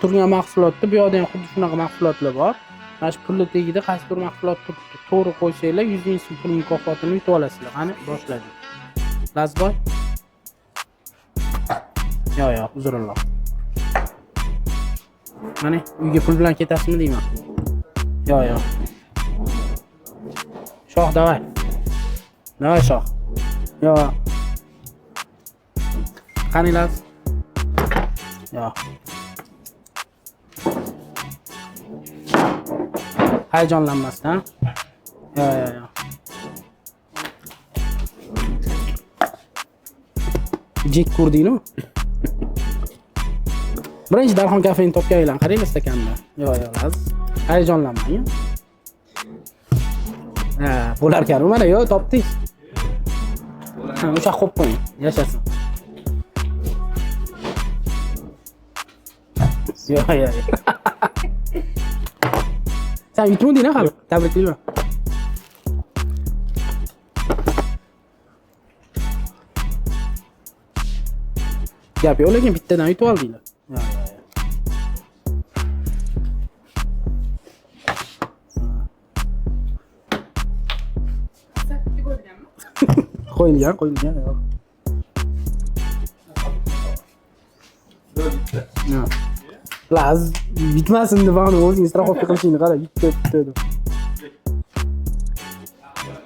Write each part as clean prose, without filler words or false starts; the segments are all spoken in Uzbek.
turgan mahsulotda bu yoqda ham xuddi shunaqa mahsulotlar bor. Mana shu pulli tagida qaysi bir mahsulot turibdi. To'g'ri qo'ysanglar 100 ming so'm pul mukofotini yutib olasizlar. Qani boshladik. Lazboy. Yo'q, uzrulloh. Mana uyga pul bilan ketasizmi deyman. Yo'q. Shoh davay. Davay shoh. Yo'q. Qani laz. Yo'q. Hayajonlanmasdan. Yo'q. Jek ko'rdingmi? Birinchi Darxon kafeni topganinglar qaranglar stakanni. Yo'q, laz. Hayajonlanmang. Ha, bo'lar ekan. Mana yo'q, topdingiz. Ha, o'sha qo'yib qo'ying. Yashasin. Yo'q. Sen yutmading hali. Tabriklayman. Gap yo'q, lekin bittadan yutib oldinglar. Yo'q. Qo'yilgan yo'q. Yo'q. Laz bitmasin deb bani o'zingiz strafovka qilishingni qara, bitta deb.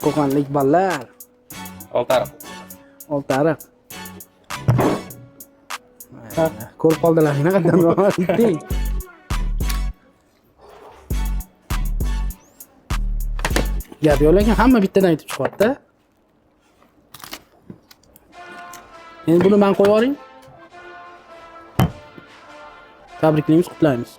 Qo'qonlik ballar. Oltariq. Ko'rib qoldilar, qanday bitding. Gap yo'q, lekin hamma bittadan yutib chiqyapti. Endi buni men qo'yib oling. Tabriklaymiz, qutlaymiz.